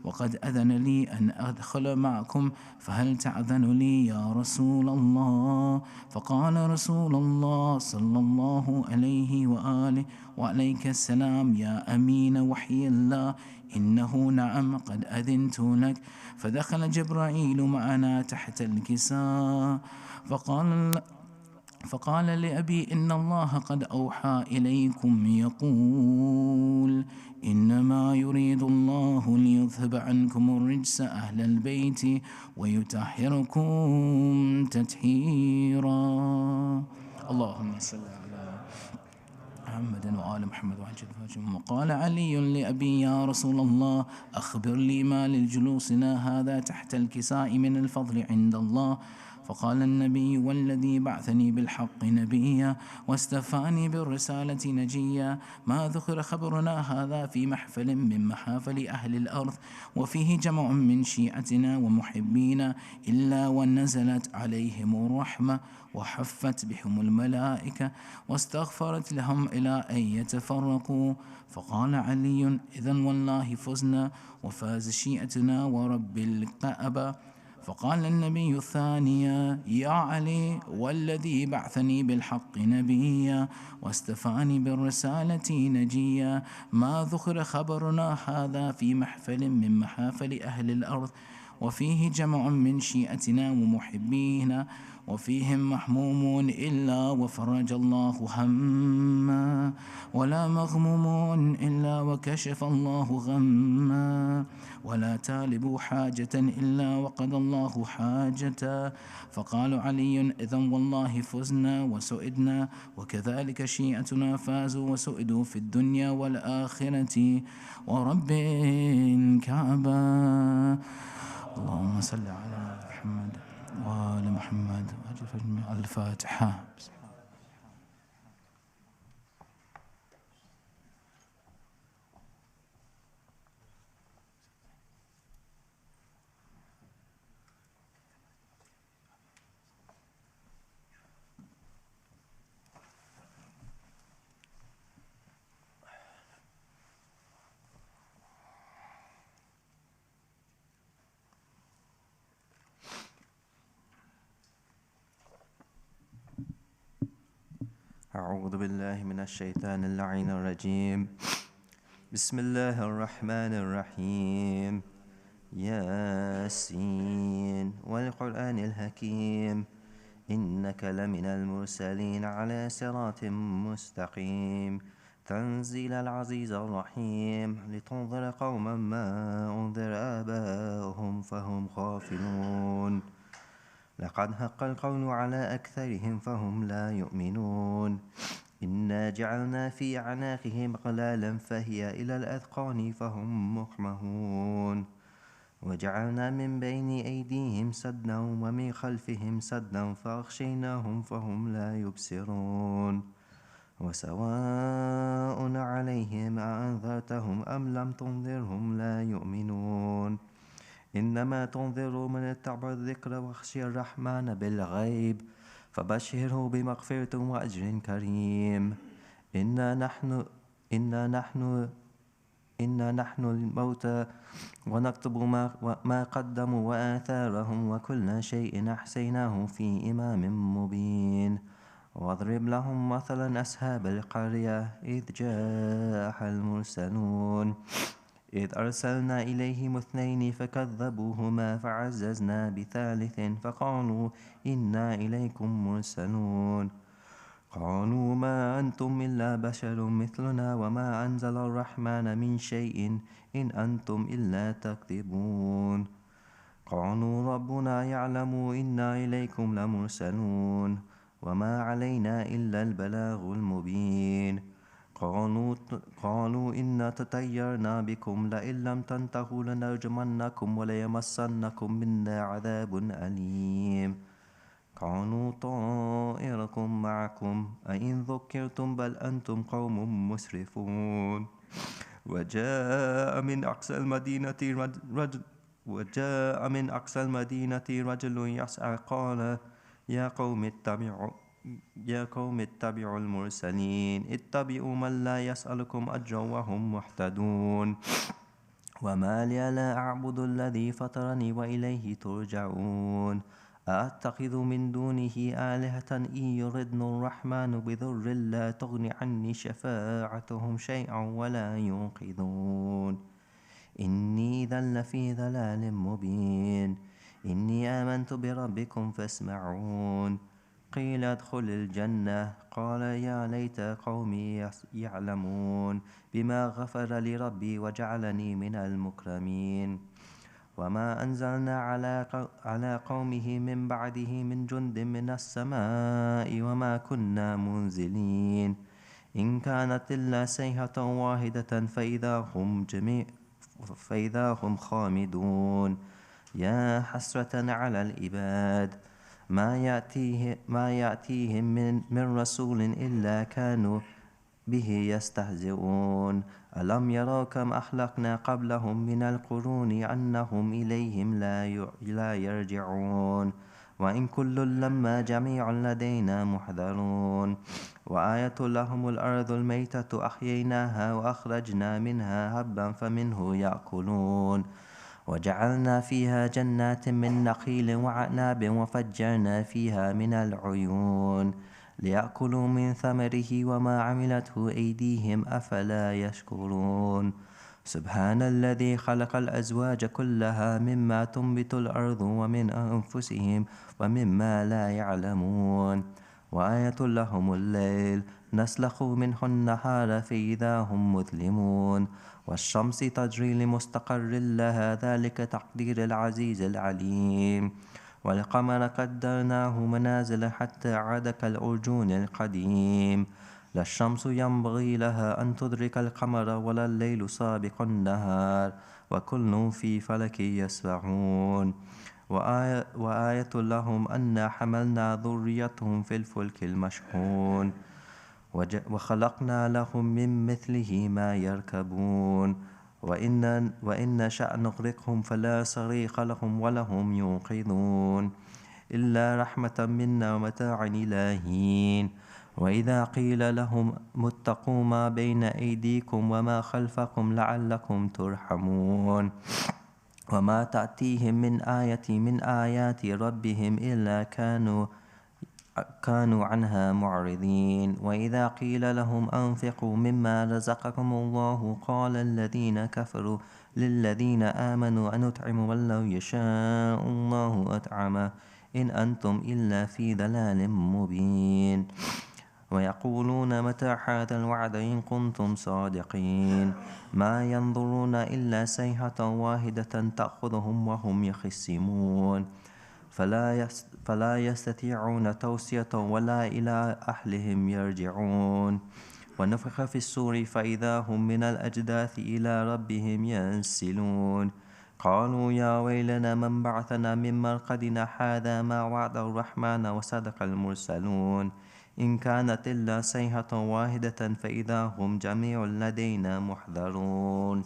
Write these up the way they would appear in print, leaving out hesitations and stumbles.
وقد أذن لي أن أدخل معكم، فهل تأذن لي يا رسول الله؟ فقال رسول الله صلى الله عليه وآله وعليك السلام يا أمين وحي الله، إنه نعم قد أذنت لك. فدخل جبرائيل معنا تحت الكساء فقال لأبي إن الله قد أوحى إليكم يقول إنما يريد الله ليذهب عنكم الرجس أهل البيت ويطهركم تطهيرا. اللهم صل على محمد وآل محمد وعجل فرجهم. وقال علي لأبي يا رسول الله أخبر لي ما للجلوسنا هذا تحت الكساء من الفضل عند الله. فقال النبي والذي بعثني بالحق نبيا واستفاني بالرسالة نجيا، ما ذكر خبرنا هذا في محفل من محافل أهل الأرض وفيه جمع من شيعتنا ومحبينا إلا ونزلت عليهم الرحمة وحفت بهم الملائكة واستغفرت لهم إلى أن يتفرقوا. فقال علي إذن والله فزنا وفاز شيعتنا ورب الكعبة. فقال النبي الثانية يا علي والذي بعثني بالحق نبيا واستفاني بالرسالة نجيا، ما ذكر خبرنا هذا في محفل من محافل أهل الأرض وفيه جمع من شيعتنا ومحبينا وفيهم محموم إلا وفرج الله هما، ولا مغموم إلا وكشف الله غما، ولا تالب حاجة إلا وقضى الله حاجة. فقال علي إذن والله فزنا وسئدنا، وكذلك شيعتنا فازوا وسئدوا في الدنيا والآخرة ورب الكعبة. اللهم صل على محمد وآل محمد. الفاتحة. أعوذ بالله من الشيطان اللعين الرجيم. بسم الله الرحمن الرحيم. ياسين والقرآن الحكيم إنك لمن المرسلين على صراط مستقيم تنزيل العزيز الرحيم لتنذر قوما ما أنذر آباؤهم فهم غافلون. لقد حق القول على أكثرهم فهم لا يؤمنون. إنا جعلنا في أعناقهم أغلالا فهي إلى الأذقان فهم مقمحون. وجعلنا من بين أيديهم سدا ومن خلفهم سدا فأغشيناهم فهم لا يبصرون. وسواء عليهم أأنذرتهم أم لم تنذرهم لا يؤمنون. إنما تنذر من اتبع الذكر وخشي الرحمن بالغيب فبشره بمغفرة وأجر كريم. إنا نحن الموتى ونكتب ما قدموا وآثارهم وكل شيء أحصيناه في إمام مبين. واضرب لهم مثلا أصحاب القرية إذ جاءها المرسلون إذ أرسلنا إليهم اثنين فكذبوهما فعززنا بثالث فقالوا إنا إليكم مرسلون. قالوا ما أنتم إلا بشر مثلنا وما أنزل الرحمن من شيء إن أنتم إلا تكذبون. قالوا ربنا يعلم إنا إليكم لمرسلون وما علينا إلا البلاغ المبين. قالوا إنا تطيرنا بكم لئن لم تنتهوا لنرجمنكم وليمسنكم منا عذاب أليم. قالوا طائركم معكم أئن ذكرتم بل أنتم قوم مسرفون. وجاء من أقصى المدينة رجل يسعى قال يا قوم اتبعوا المرسلين اتبعوا من لا يسألكم أجرا وهم مهتدون. وما لي لا أعبد الذي فطرني وإليه ترجعون أأتخذ من دونه آلهة إن يردن الرحمن بضر لا تغن عني شفاعتهم شيئا ولا ينقذون إني إذا لفي ضلال مبين إني آمنت بربكم فاسمعون قيل ادخل الجنة قال يا ليت قومي يعلمون بما غفر لربي وجعلني من المكرمين وما أنزلنا على قومه من بعده من جند من السماء وما كنا منزلين إن كانت إلا صيحة واحدة فإذا هم خامدون يا حسرة على العباد ما يأتيهم من رسول إلا كانوا به يستهزئون ألم يروا كم أهلكنا قبلهم من القرون أنهم إليهم لا يرجعون وإن كل لما جميع لدينا محضرون وآية لهم الأرض الميتة أحييناها وأخرجنا منها هبا فمنه يأكلون وجعلنا فيها جنات من نخيل وعناب وفجرنا فيها من العيون ليأكلوا من ثمره وما عملته أيديهم أفلا يشكرون سبحان الذي خلق الأزواج كلها مما تنبت الأرض ومن أنفسهم ومما لا يعلمون وآية لهم الليل نسلخ منه النهار فإذا هم مظلمون والشمس تجري لمستقر لها ذلك تقدير العزيز العليم والقمر قدرناه منازل حتى عاد كالأرجون القديم لا الشمس ينبغي لها أن تدرك القمر ولا الليل سابق النهار وكل في فلك يسبحون وآية لهم أنا حملنا ذريتهم في الفلك المشحون وخلقنا لهم من مثله ما يركبون وإن نشأ نغرقهم فلا صريخ لهم ولهم ينقذون إلا رحمة منا ومتاع إلى حين وإذا قيل لهم اتقوا ما بين أيديكم وما خلفكم لعلكم ترحمون وما تأتيهم من آية من آيات ربهم إلا كانوا عنها معرضين وإذا قيل لهم أنفقوا مما رزقكم الله قال الذين كفروا للذين آمنوا أنطعم من لو يشاء الله أطعمه إن أنتم إلا في ضلال مبين ويقولون متى هذا الوعد إن كنتم صادقين ما ينظرون إلا صيحة واحدة تأخذهم وهم يخصمون فلا يستطيعون توصية ولا إلى أهلهم يرجعون ونفخ في الصور فإذا هم من الأجداث إلى ربهم ينسلون قالوا يا ويلنا من بعثنا من مرقدنا هذا ما وعد الرحمن وصدق المرسلون إن كانت إلا صيحة واحدة فإذا هم جميع لدينا محضرون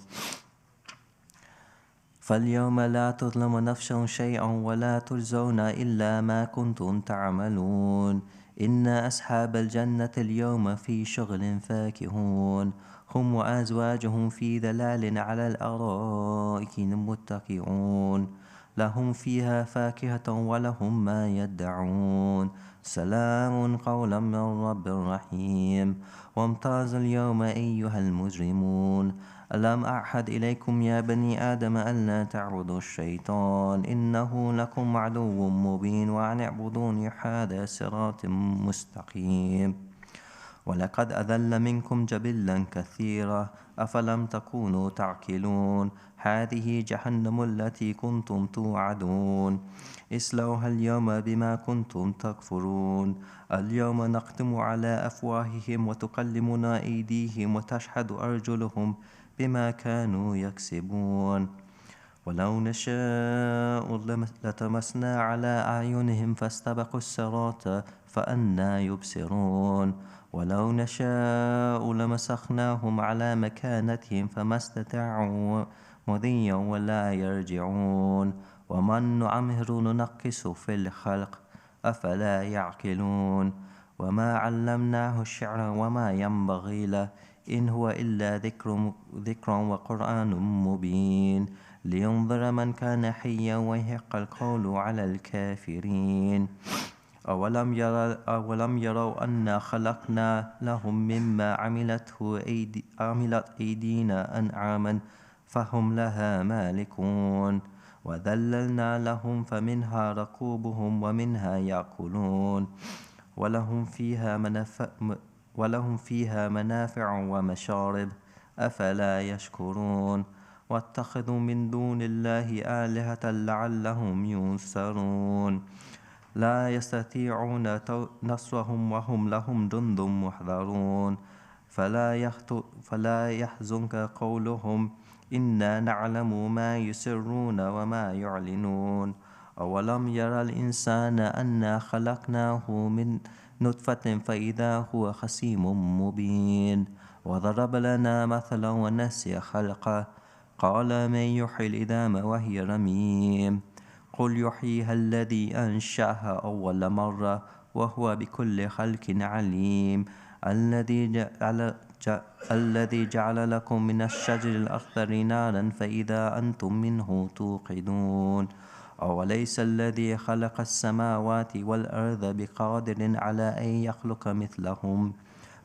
فاليوم لا تظلم نفس شيئا ولا تجزون إلا ما كنتم تعملون إن أصحاب الجنة اليوم في شغل فاكهون هم وأزواجهم في ظلال على الأرائك متكئون لهم فيها فاكهة ولهم ما يدعون سلام قولا من رب رحيم وامتاز اليوم أيها المجرمون ألم أعهد إليكم يا بني آدم ألا تعبدوا الشيطان إنه لكم عدو مبين وأن اعبدوني هذا صراط مستقيم ولقد أذل منكم جبلا كثيرا أفلم تكونوا تعقلون هذه جهنم التي كنتم توعدون اصلوها اليوم بما كنتم تكفرون اليوم نختم على أفواههم وتكلمنا أيديهم وتشهد أرجلهم بما كانوا يكسبون ولو نشاء لتمسنا على أعينهم فاستبقوا الصراط فأنى يبصرون ولو نشاء لمسخناهم على مكانتهم فما استطاعوا مضيا ولا يرجعون ومن نعمر ننقص في الخلق أفلا يعقلون وما علمناه الشعر وما ينبغي له إن هو إلا ذكر وقرآن مبين لينذر من كان حيا ويحق القول على الكافرين أولم يروا أنا خلقنا لهم مما عملت أيدينا أنعاما فهم لها مالكون وذللنا لهم فمنها ركوبهم ومنها يأكلون ولهم فيها منافع ومشارب أفلا يشكرون واتخذوا من دون الله آلهة لعلهم ينصرون لا يستطيعون نصرهم وهم لهم جند محضرون فلا يحزنك قولهم إنا نعلم ما يسرون وما يعلنون أولم يرى الإنسان أنا خلقناه من نطفة فإذا هو خصيم مبين وضرب لنا مثلا ونسي خلقه قال من يحيي العظام وهي رميم قل يحييها الذي أنشأها أول مرة وهو بكل خلق عليم الذي جعل لكم من الشجر الأخضر نارا فإذا أنتم منه توقدون أوليس الذي خلق السماوات والأرض بقادر على أن يخلق مثلهم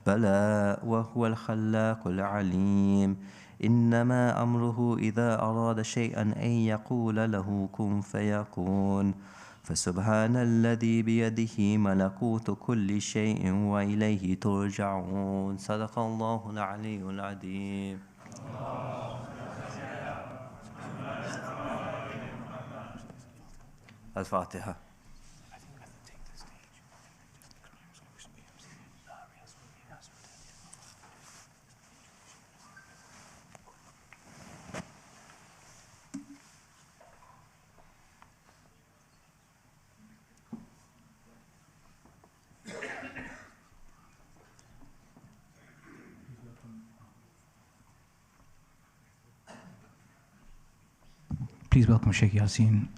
بلى وهو الخلاق العليم إنما أمره إذا أراد شيئا أن يقول له كن فيكون فسبحان الذي بيده ملكوت كل شيء وإليه ترجعون صدق الله العلي العظيم. الفاتحة. Please welcome Sheikh Yasin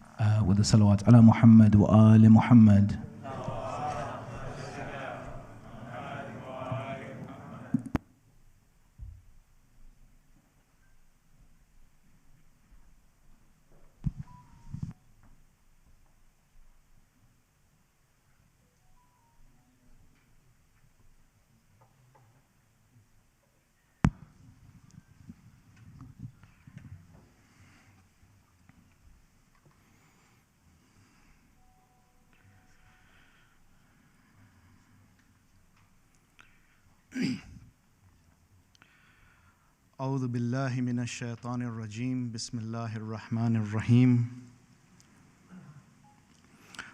with the salawat ala Muhammad wa ali Muhammad. أعوذ بالله من الشيطان الرجيم بسم الله الرحمن الرحيم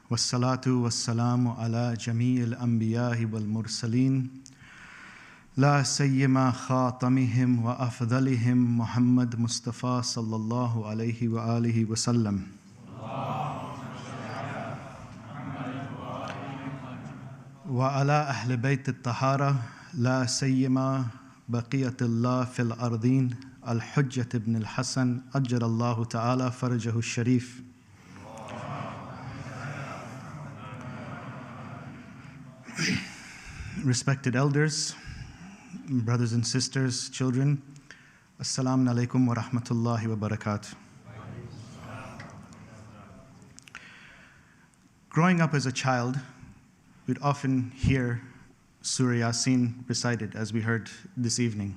والصلاة والسلام على جميع الأنبياء والمرسلين لا سيما خاتمهم وأفضلهم محمد مصطفى صلى الله عليه وآله وسلم وعلى أهل بيت الطهارة لا سيما بقية الله في الأرضين الحجة بن الحسن أجر الله تعالى فرجه الشريف. Respected elders, brothers and sisters, children, Assalamu alaikum wa rahmatullahi wa barakatuh. Growing up as a child, we'd often hear Surah Yasin recited, as we heard this evening.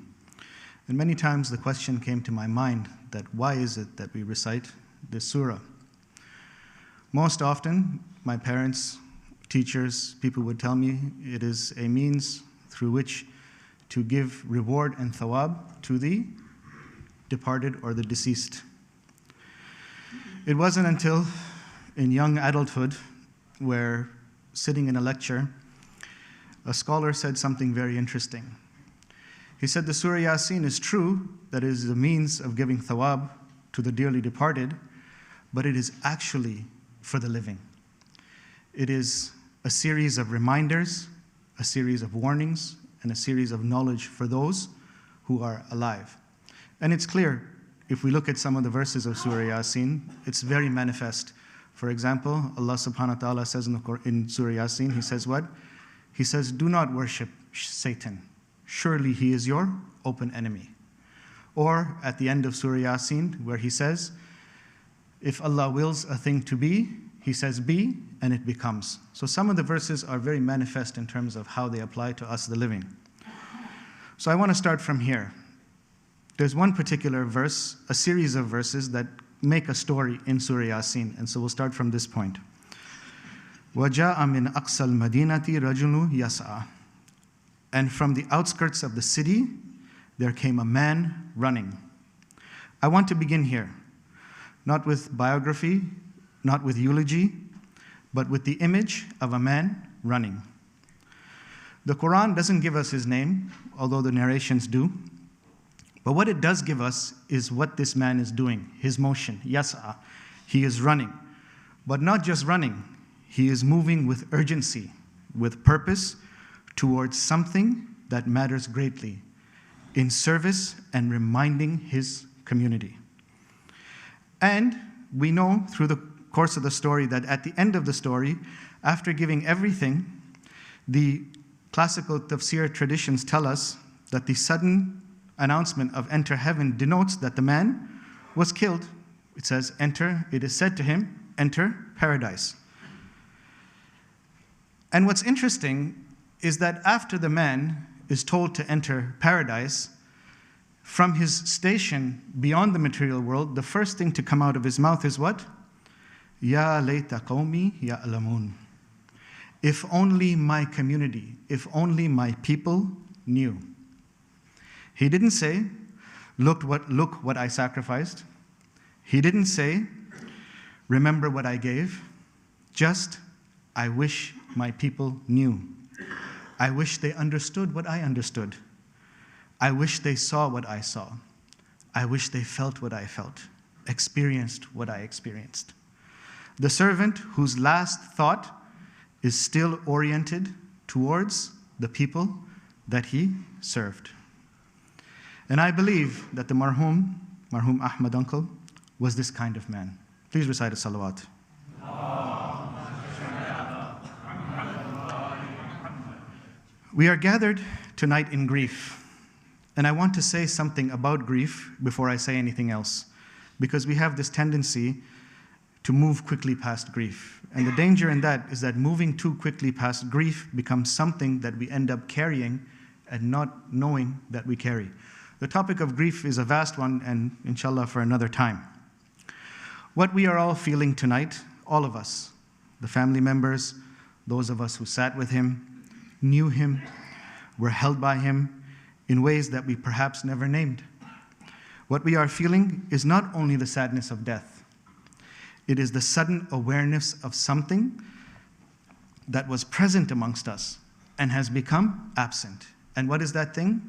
And many times the question came to my mind that why is it that we recite this surah? Most often, my parents, teachers, people would tell me it is a means through which to give reward and thawab to the departed or the deceased. It wasn't until in young adulthood, where sitting in a lecture, a scholar said something very interesting. He said the Surah Yasin is true, that it is a means of giving thawab to the dearly departed, but it is actually for the living. It is a series of reminders, a series of warnings, and a series of knowledge for those who are alive. And it's clear, if we look at some of the verses of Surah Yasin, it's very manifest. For example, Allah subhanahu wa ta'ala says in Surah Yasin, He says what? He says, do not worship Satan. surely he is your open enemy. Or at the end of Surah Yasin, where he says, if Allah wills a thing to be, he says be, and it becomes. So some of the verses are very manifest in terms of how they apply to us, the living. So I want to start from here. There's one particular verse, a series of verses that make a story in Surah Yasin, and so we'll start from this point. وَجَاءَ مِنْ أَقْصَى الْمَدِينَةِ رَجُلٌ يَسْعَى. And from the outskirts of the city, there came a man running. I want to begin here, not with biography, not with eulogy, but with the image of a man running. The Quran doesn't give us his name, although the narrations do. But what it does give us is what this man is doing, his motion, yas'a. He is running. But not just running, he is moving with urgency, with purpose, towards something that matters greatly, in service and reminding his community. And we know through the course of the story that at the end of the story, after giving everything, the classical tafsir traditions tell us that the sudden announcement of enter heaven denotes that the man was killed. It says, it is said to him, enter paradise. And what's interesting is that after the man is told to enter paradise, from his station beyond the material world, the first thing to come out of his mouth is what? Ya layta qawmi ya'lamun. If only my community, if only my people knew. He didn't say, look what I sacrificed. He didn't say, remember what I gave. Just, I wish my people knew. I wish they understood what I understood. I wish they saw what I saw. I wish they felt what I felt, experienced what I experienced. The servant whose last thought is still oriented towards the people that he served. And I believe that the Marhum Ahmed uncle, was this kind of man. Please recite a salawat. We are gathered tonight in grief. And I want to say something about grief before I say anything else, because we have this tendency to move quickly past grief. And the danger in that is that moving too quickly past grief becomes something that we end up carrying and not knowing that we carry. The topic of grief is a vast one, and inshallah for another time. What we are all feeling tonight, all of us, the family members, those of us who sat with him, knew him, were held by him in ways that we perhaps never named. What we are feeling is not only the sadness of death, it is the sudden awareness of something that was present amongst us and has become absent. And what is that thing?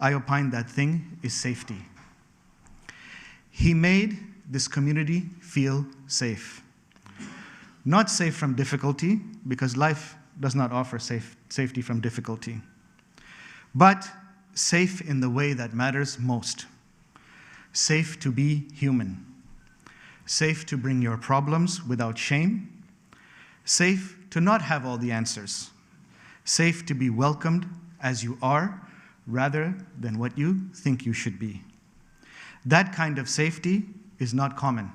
I opine that thing is safety. He made this community feel safe. Not safe from difficulty, because life does not offer safety from difficulty, but safe in the way that matters most. Safe to be human. Safe to bring your problems without shame. Safe to not have all the answers. Safe to be welcomed as you are, rather than what you think you should be. That kind of safety is not common.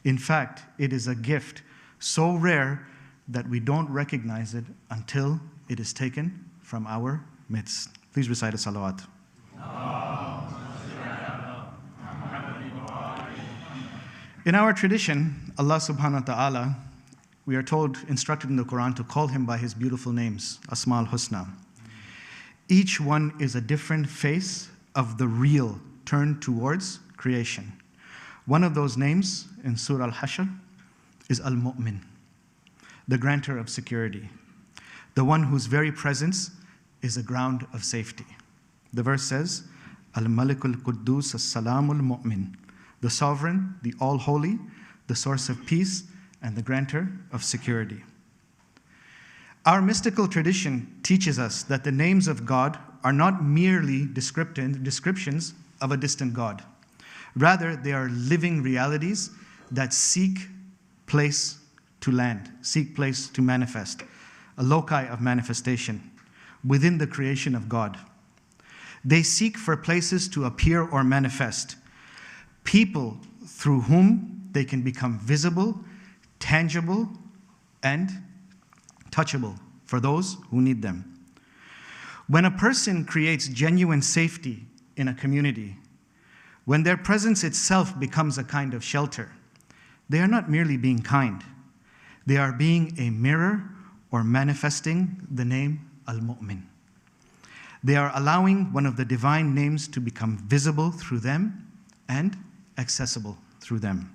In fact, it is a gift so rare that we don't recognize it until it is taken from our midst. Please recite a salawat. In our tradition, Allah subhanahu wa ta'ala, we are told, instructed in the Quran, to call him by his beautiful names, Asma al-Husna. Each one is a different face of the real turned towards creation. One of those names in Surah Al-Hashr is Al-Mu'min, the grantor of security, the one whose very presence is a ground of safety. The verse says, Al-Malikul Quddus As-Salamul Mu'min, the sovereign, the all-holy, the source of peace, and the grantor of security. Our mystical tradition teaches us that the names of God are not merely descriptions of a distant God. Rather, they are living realities that seek place to land, seek place to manifest, a loci of manifestation within the creation of God. They seek for places to appear or manifest, people through whom they can become visible, tangible, and touchable for those who need them. When a person creates genuine safety in a community, when their presence itself becomes a kind of shelter, they are not merely being kind. They are being a mirror or manifesting the name Al-Mu'min. They are allowing one of the divine names to become visible through them and accessible through them.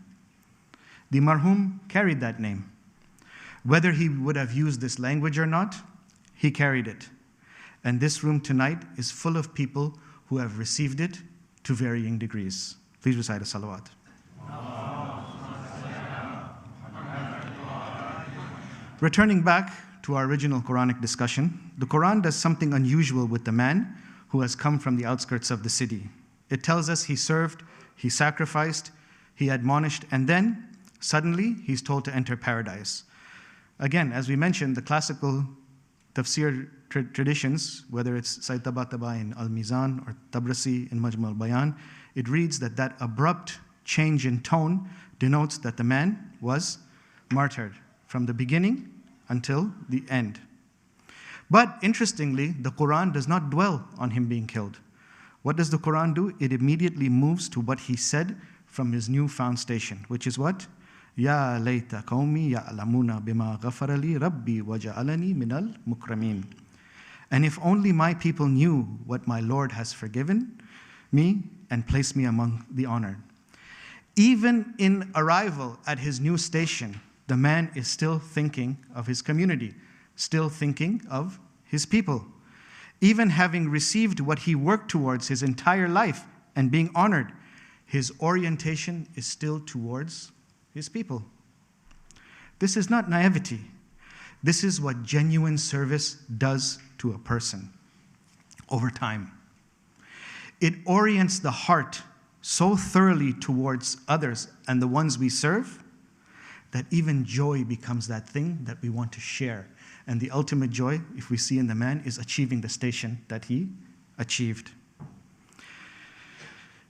The Marhum carried that name. Whether he would have used this language or not, he carried it. And this room tonight is full of people who have received it to varying degrees. Please recite a salawat. Returning back to our original Quranic discussion, the Quran does something unusual with the man who has come from the outskirts of the city. It tells us he served, he sacrificed, he admonished, and then, suddenly, he's told to enter paradise. Again, as we mentioned, the classical tafsir traditions, whether it's Sayyid Tabatabai in Al-Mizan or Tabrasi in Majmu al-Bayan, it reads that that abrupt change in tone denotes that the man was martyred from the beginning until the end. But interestingly, the Quran does not dwell on him being killed. What does the Quran do? It immediately moves to what he said from his newfound station, which is what? Ya layta qawmi ya'lamuna bima ghafara li rabbi wa ja'alani minal mukramin. And if only my people knew what my Lord has forgiven me and placed me among the honored. Even in arrival at his new station, the man is still thinking of his community, still thinking of his people. Even having received what he worked towards his entire life and being honored, his orientation is still towards his people. This is not naivety. This is what genuine service does to a person over time. It orients the heart so thoroughly towards others and the ones we serve that even joy becomes that thing that we want to share. And the ultimate joy, if we see in the man, is achieving the station that he achieved.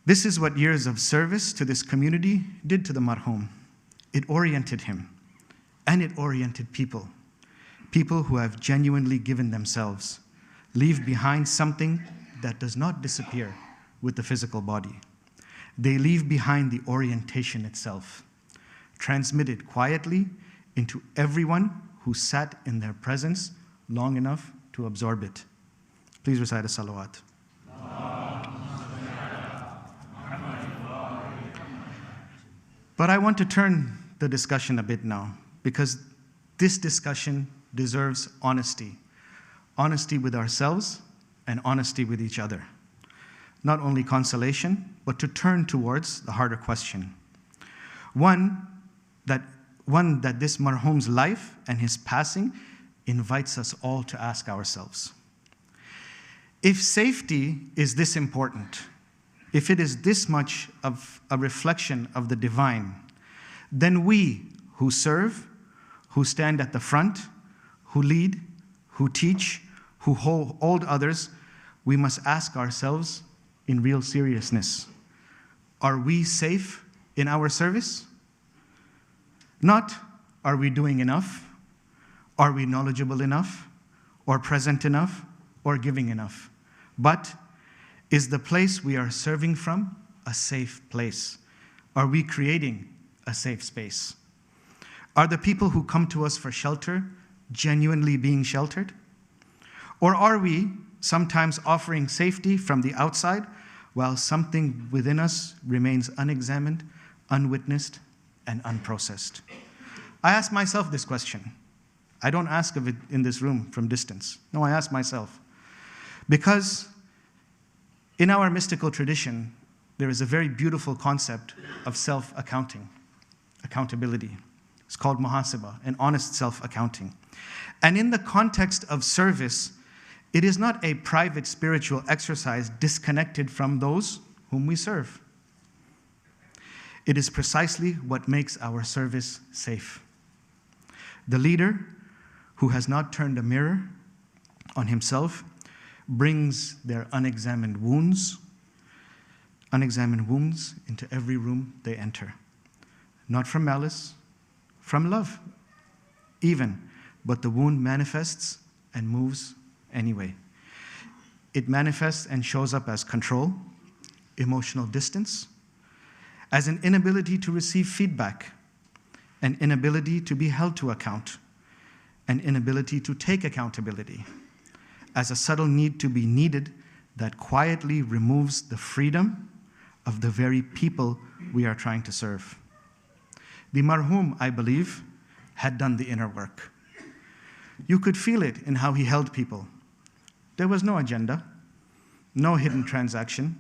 This is what years of service to this community did to the Marhum. It oriented him, and it oriented people. People who have genuinely given themselves, leave behind something that does not disappear with the physical body. They leave behind the orientation itself, transmitted quietly into everyone who sat in their presence long enough to absorb it. Please recite a salawat. But I want to turn the discussion a bit now, because this discussion deserves honesty. Honesty with ourselves and honesty with each other. Not only consolation, but to turn towards the harder question. One that this Marhum's life and his passing invites us all to ask ourselves. If safety is this important, if it is this much of a reflection of the divine, then we who serve, who stand at the front, who lead, who teach, who hold others, we must ask ourselves in real seriousness, are we safe in our service? Not, are we doing enough? Are we knowledgeable enough? Or present enough? Or giving enough? But, is the place we are serving from a safe place? Are we creating a safe space? Are the people who come to us for shelter genuinely being sheltered? Or are we sometimes offering safety from the outside while something within us remains unexamined, unwitnessed, and unprocessed? I ask myself this question. I don't ask of it in this room from distance. No, I ask myself. Because in our mystical tradition, there is a very beautiful concept of self-accounting, accountability. It's called muhasaba, an honest self-accounting. And in the context of service, it is not a private spiritual exercise disconnected from those whom we serve. It is precisely what makes our service safe. The leader who has not turned a mirror on himself brings their unexamined wounds into every room they enter. Not from malice, from love, even, but the wound manifests and moves anyway. It manifests and shows up as control, emotional distance, as an inability to receive feedback, an inability to be held to account, an inability to take accountability, as a subtle need to be needed that quietly removes the freedom of the very people we are trying to serve. The Marhum, I believe, had done the inner work. You could feel it in how he held people. There was no agenda, no hidden transaction,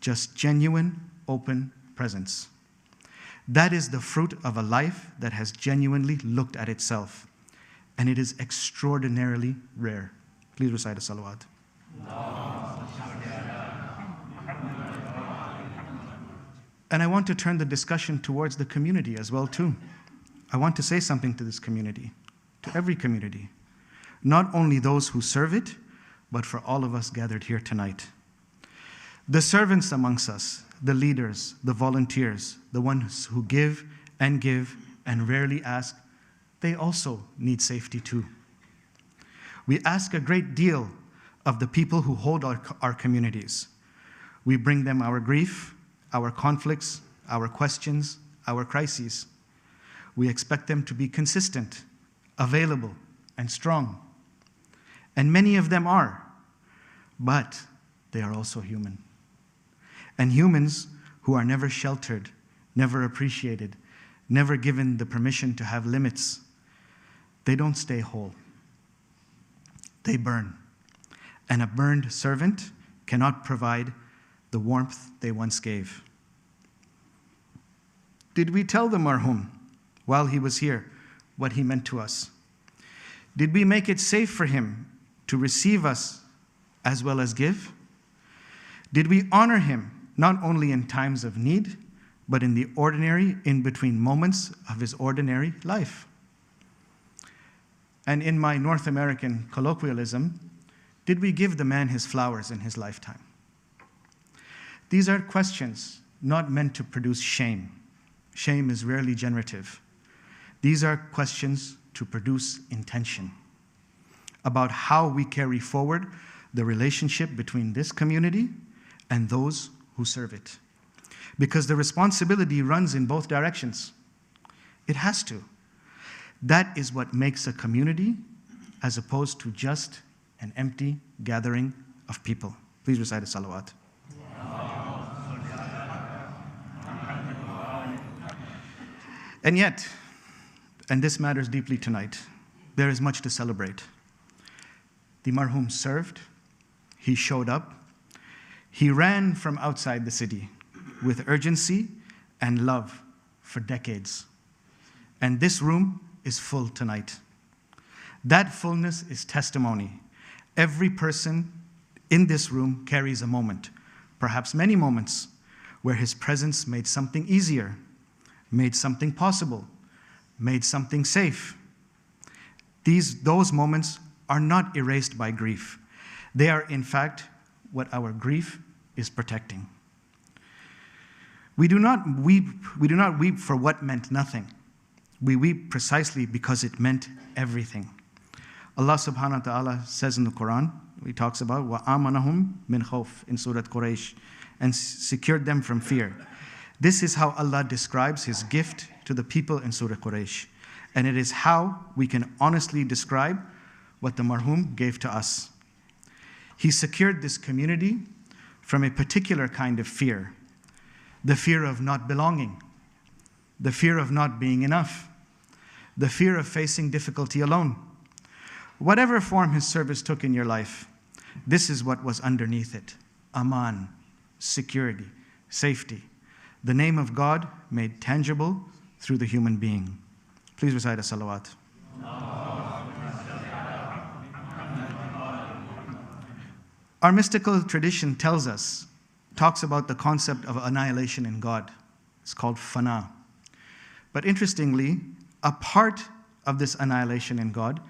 just genuine, open presence. That is the fruit of a life that has genuinely looked at itself, and it is extraordinarily rare. Please recite a salawat. And I want to turn the discussion towards the community as well too. I want to say something to this community, to every community, not only those who serve it, but for all of us gathered here tonight. The servants amongst us, the leaders, the volunteers, the ones who give and rarely ask, they also need safety too. We ask a great deal of the people who hold our communities. We bring them our grief, our conflicts, our questions, our crises. We expect them to be consistent, available, and strong. And many of them are, but they are also human. And humans who are never sheltered, never appreciated, never given the permission to have limits, they don't stay whole. They burn. And a burned servant cannot provide the warmth they once gave. Did we tell the Marhum while he was here what he meant to us? Did we make it safe for him to receive us as well as give? Did we honor him not only in times of need, but in the ordinary, in between moments of his ordinary life? And in my North American colloquialism, did we give the man his flowers in his lifetime? These are questions not meant to produce shame. Shame is rarely generative. These are questions to produce intention about how we carry forward the relationship between this community and those who serve it. Because the responsibility runs in both directions. It has to. That is what makes a community as opposed to just an empty gathering of people. Please recite a salawat. And yet, and this matters deeply tonight, there is much to celebrate. The Marhum served, he showed up, he ran from outside the city with urgency and love for decades. And this room is full tonight. That fullness is testimony. Every person in this room carries a moment, perhaps many moments, where his presence made something easier, made something possible, made something safe. Those moments are not erased by grief. They are, in fact, what our grief is protecting. We do not weep for what meant nothing. We weep precisely because it meant everything. Allah subhanahu wa ta'ala says in the Quran, he talks about وَآمَنَهُمْ مِنْ خَوْفٍ in Surah Quraysh, and secured them from fear. This is how Allah describes his gift to the people in Surah Quraysh. And it is how we can honestly describe what the Marhum gave to us. He secured this community from a particular kind of fear, the fear of not belonging, the fear of not being enough, the fear of facing difficulty alone. Whatever form his service took in your life, this is what was underneath it: aman, security, safety, the name of God made tangible through the human being. Please recite a salawat. Our mystical tradition talks about the concept of annihilation in God. It's called fana. But interestingly, a part of this annihilation in God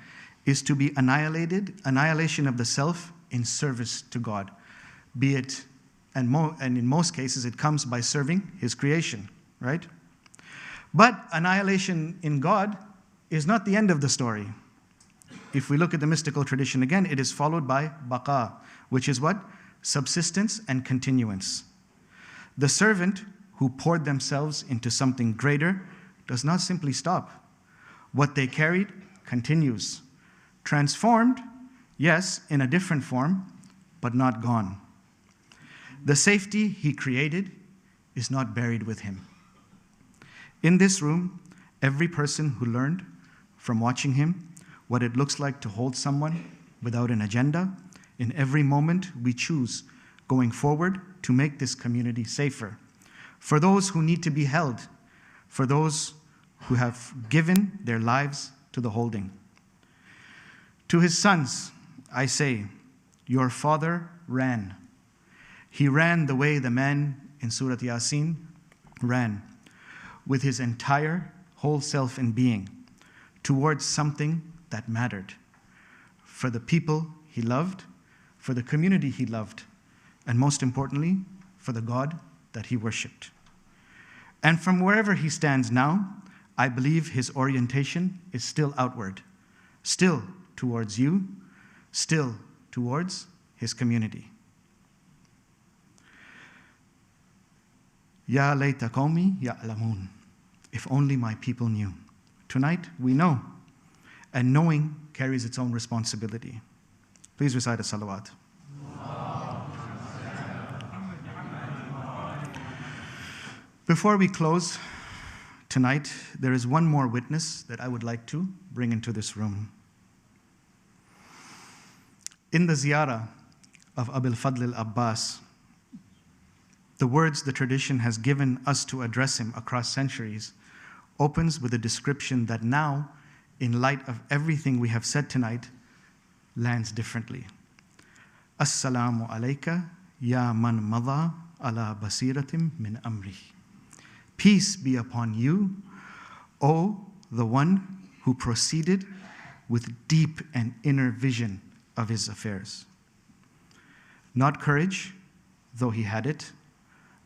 is to be annihilated. Annihilation of the self in service to God, be it, and in most cases, it comes by serving His creation, right? But annihilation in God is not the end of the story. If we look at the mystical tradition again, it is followed by baqa, which is what? Subsistence and continuance. The servant who poured themselves into something greater does not simply stop. What they carried continues. Transformed, yes, in a different form, but not gone. The safety he created is not buried with him. In this room, every person who learned from watching him what it looks like to hold someone without an agenda, in every moment we choose going forward to make this community safer. For those who need to be held, for those who have given their lives to the holding. To his sons, I say, your father ran. He ran the way the man in Surah Yasin ran, with his entire whole self and being, towards something that mattered, for the people he loved, for the community he loved, and most importantly, for the God that he worshipped. And from wherever he stands now, I believe his orientation is still outward, still towards you, still towards his community. Ya layta qawmi ya'lamun. If only my people knew. Tonight, we know, and knowing carries its own responsibility. Please recite a salawat. Before we close tonight, there is one more witness that I would like to bring into this room. In the ziyarah of Abul Fadl al-Abbas, the words the tradition has given us to address him across centuries opens with a description that now, in light of everything we have said tonight, lands differently. Assalamu alayka ya man madha ala basiratim min amri. Peace be upon you, O the one who proceeded with deep and inner vision of his affairs. Not courage, though he had it,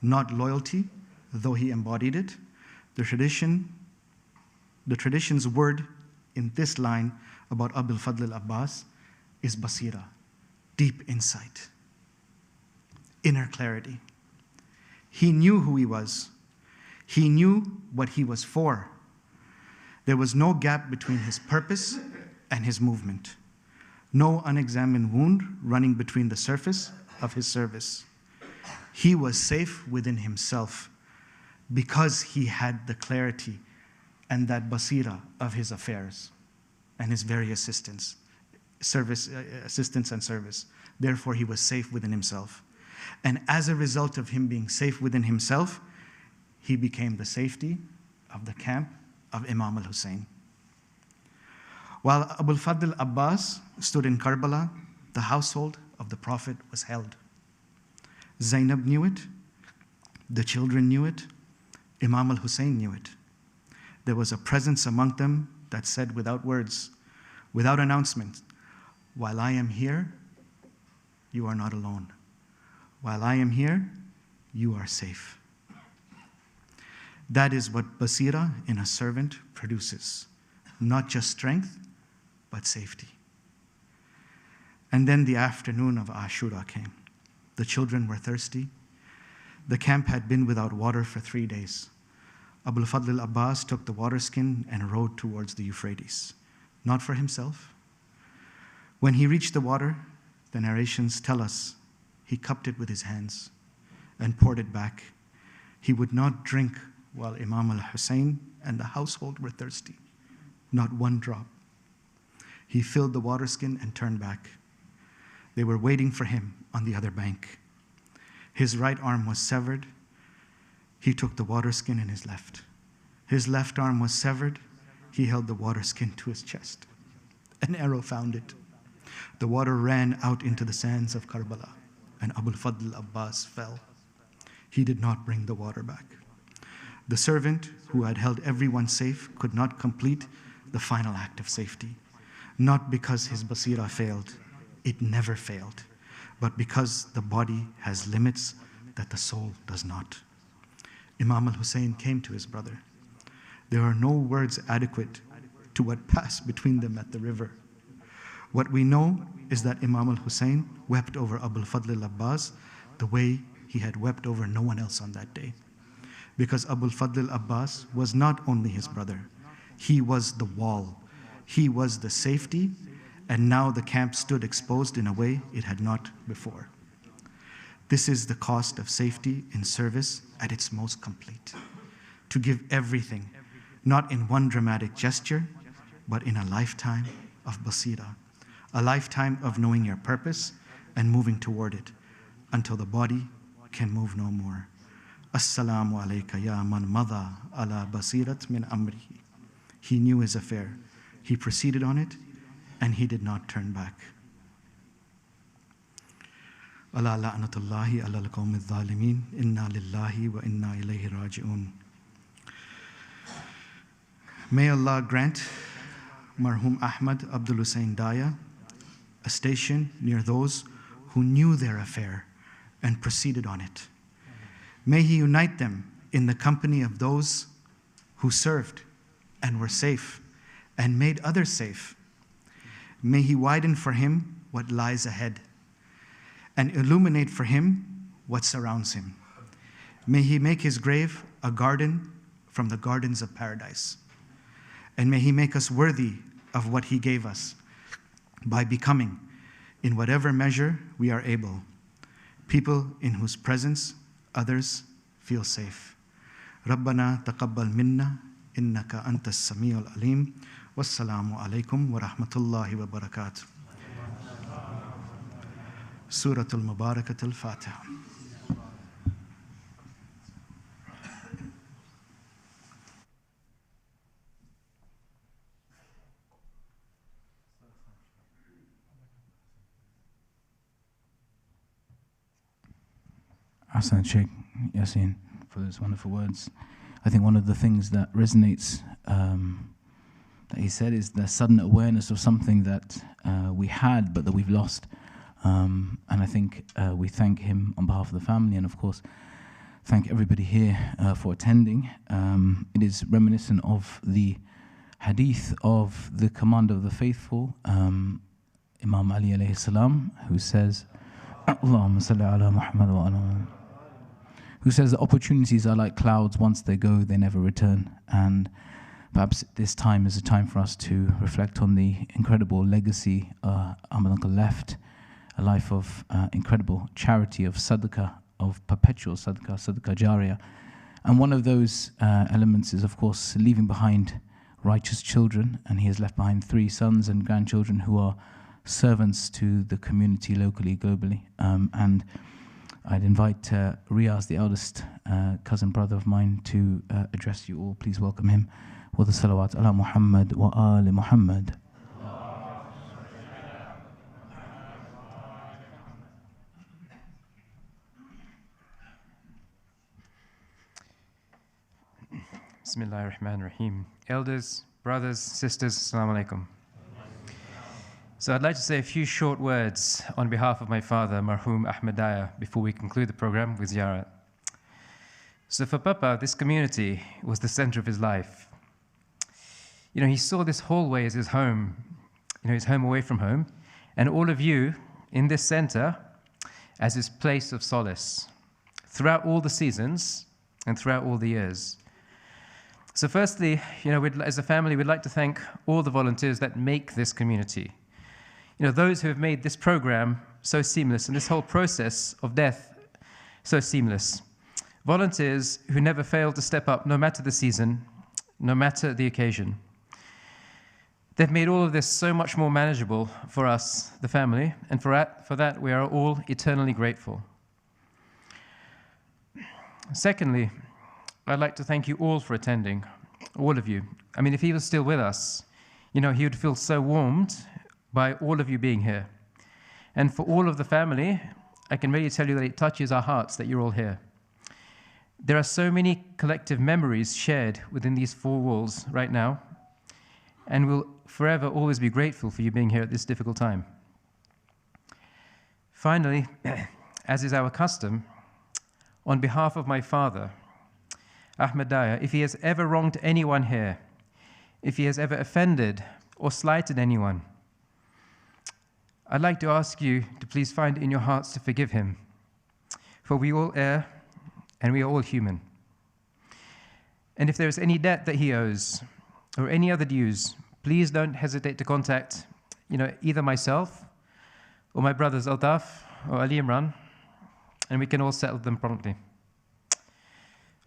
not loyalty, though he embodied it. The tradition's word in this line about Abul Fadl al-Abbas is basira, deep insight, inner clarity. He knew who he was. He knew what he was for. There was no gap between his purpose and his movement. No unexamined wound running between the surface of his service. He was safe within himself because he had the clarity and that basira of his affairs and his very assistance and service. Therefore, he was safe within himself. And as a result of him being safe within himself, he became the safety of the camp of Imam al-Hussein. While Abul Fadl Abbas stood in Karbala, the household of the Prophet was held. Zainab knew it, the children knew it, Imam al-Hussein knew it. There was a presence among them that said without words, without announcement, while I am here, you are not alone. While I am here, you are safe. That is what basira in a servant produces. Not just strength, but safety. And then the afternoon of Ashura came. The children were thirsty. The camp had been without water for 3 days. Abul Fadl Abbas took the water skin and rowed towards the Euphrates, not for himself. When he reached the water, the narrations tell us he cupped it with his hands and poured it back. He would not drink while Imam al-Hussein and the household were thirsty, not one drop. He filled the water skin and turned back. They were waiting for him on the other bank. His right arm was severed. He took the water skin in his left. His left arm was severed. He held the water skin to his chest. An arrow found it. The water ran out into the sands of Karbala, and Abul Fadl Abbas fell. He did not bring the water back. The servant who had held everyone safe could not complete the final act of safety, not because his basira failed. It never failed. but because the body has limits that the soul does not. Imam al-Hussein came to his brother. There are no words adequate to what passed between them at the river. What we know is that Imam al-Hussein wept over Abul Fadl al-Abbas the way he had wept over no one else on that day. Because Abul Fadl al-Abbas was not only his brother, he was the wall, he was the safety, and now the camp stood exposed in a way it had not before. This is the cost of safety in service at its most complete. To give everything, not in one dramatic gesture, but in a lifetime of basira, a lifetime of knowing your purpose and moving toward it until the body can move no more. Assalamu alayka ya man madha ala basirat min amrihi. He knew his affair. He proceeded on it, and he did not turn back. Ala la'natullahi ala al-qawmi adh-dhalimin. Inna lillahi wa inna ilayhi raji'un. May Allah grant Marhum Ahmed Abdulhussein Daya a station near those who knew their affair and proceeded on it. May He unite them in the company of those who served and were safe and made others safe. May He widen for him what lies ahead and illuminate for him what surrounds him. May He make his grave a garden from the gardens of paradise. And may He make us worthy of what He gave us by becoming, in whatever measure we are able, people in whose presence others feel safe. Rabbana taqabbal minna innaka antas samiul alim. Wassalamu alaikum wa rahmatullahi wa barakatuh. Suratul Mubarakatul Fatiha. Ahsan Sheikh Yasin for those wonderful words. I think one of the things that resonates that he said is the sudden awareness of something that we had but that we've lost. And I think we thank him on behalf of the family, and of course thank everybody here for attending. It is reminiscent of the hadith of the commander of the faithful, Imam Ali alayhi salam, who says, Allahumma salli ala Muhammad wa ala, who says that opportunities are like clouds. Once they go, they never return. And perhaps this time is a time for us to reflect on the incredible legacy Ahmed Uncle left, a life of incredible charity, of sadaqah, of perpetual sadaqah, sadaqah jariyah. And one of those elements is, of course, leaving behind righteous children, and he has left behind 3 sons and grandchildren who are servants to the community locally, globally. And I'd invite Riaz, the eldest cousin brother of mine, to address you all. Please welcome him. Wa the salawat ala Muhammad wa ali Muhammad. Bismillahir Rahmanir Rahim. Elders, brothers, sisters, Assalamu alaikum. So I'd like to say a few short words on behalf of my father, Marhum Ahmed Daya, before we conclude the program with ziyarat. So for Papa, this community was the center of his life. You know, he saw this hallway as his home, his home away from home, and all of you in this center as his place of solace throughout all the seasons and throughout all the years. So firstly, as a family, we'd like to thank all the volunteers that make this community. Those who have made this program so seamless and this whole process of death so seamless. Volunteers who never fail to step up, no matter the season, no matter the occasion. They've made all of this so much more manageable for us, the family, and for that we are all eternally grateful. Secondly, I'd like to thank you all for attending, all of you. I mean, if he was still with us, he would feel so warmed by all of you being here. And for all of the family, I can really tell you that it touches our hearts that you're all here. There are so many collective memories shared within these 4 walls right now, and we'll forever always be grateful for you being here at this difficult time. Finally, as is our custom, on behalf of my father, Ahmed Daya, if he has ever wronged anyone here, if he has ever offended or slighted anyone, I'd like to ask you to please find it in your hearts to forgive him, for we all err and we are all human. And if there is any debt that he owes or any other dues, please don't hesitate to contact either myself or my brothers Altaf or Ali Imran, and we can all settle them promptly.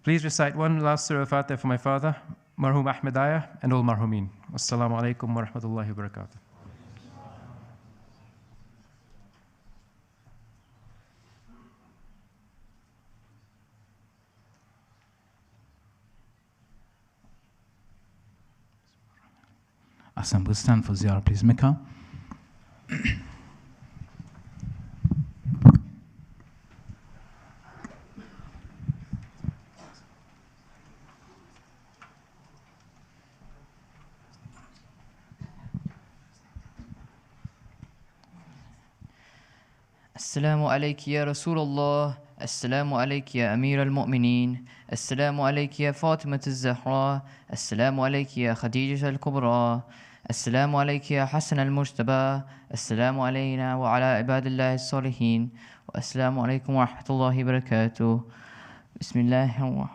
Please recite one last Surah Fatiha for my father, Marhum Ahmed Daya, and all Marhumin. Assalamu alaikum wa rahmatullahi wa barakatuh. Ahsan, we'll stand for ziyarah, please. Mika. السلام عليك يا رسول الله، السلام عليك يا أمير المؤمنين، السلام عليك يا فاطمة الزهراء، السلام عليك يا خديجة الكبرى، السلام عليك يا حسن المجتبى، السلام علينا وعلى عباد الله الصالحين، والسلام عليكم ورحمة الله وبركاته. بسم الله الرحمن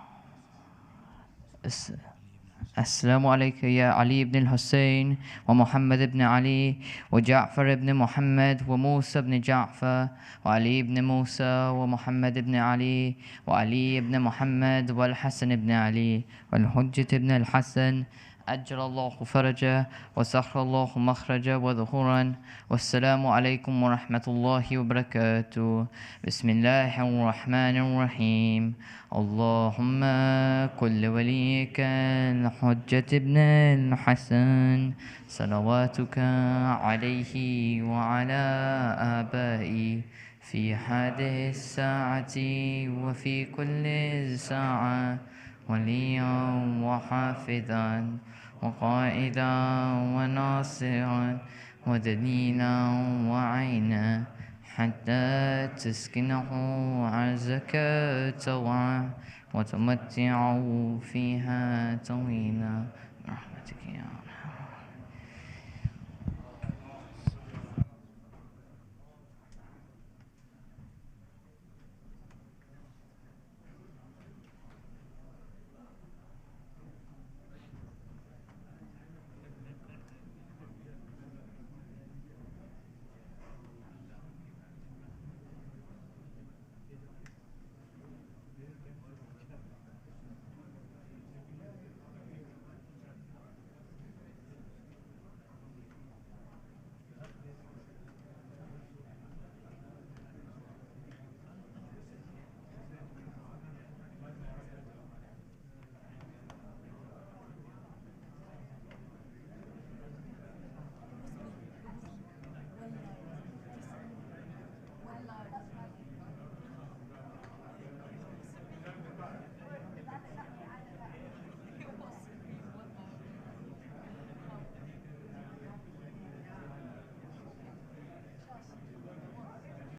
الرحيم. السلام عليك يا علي بن الحسين ومحمد بن علي وجعفر بن محمد وموسى بن جعفر وعلي بن موسى ومحمد بن علي وعلي بن محمد والحسن بن علي والحجة بن الحسن، أجل الله فرجه وسخر الله مخرجه وظهورا. والسلام عليكم ورحمة الله وبركاته. بسم الله الرحمن الرحيم. اللهم كل وليك الحجة ابن الحسن صلواتك عليه وعلى آبائي في هذه الساعة وفي كل ساعة وليا وحافظا وقائدا وناصرا ودليلا وعينا حتى تسكنه عزك طوعا وتمتعه فيها طويلا برحمتك يا رب.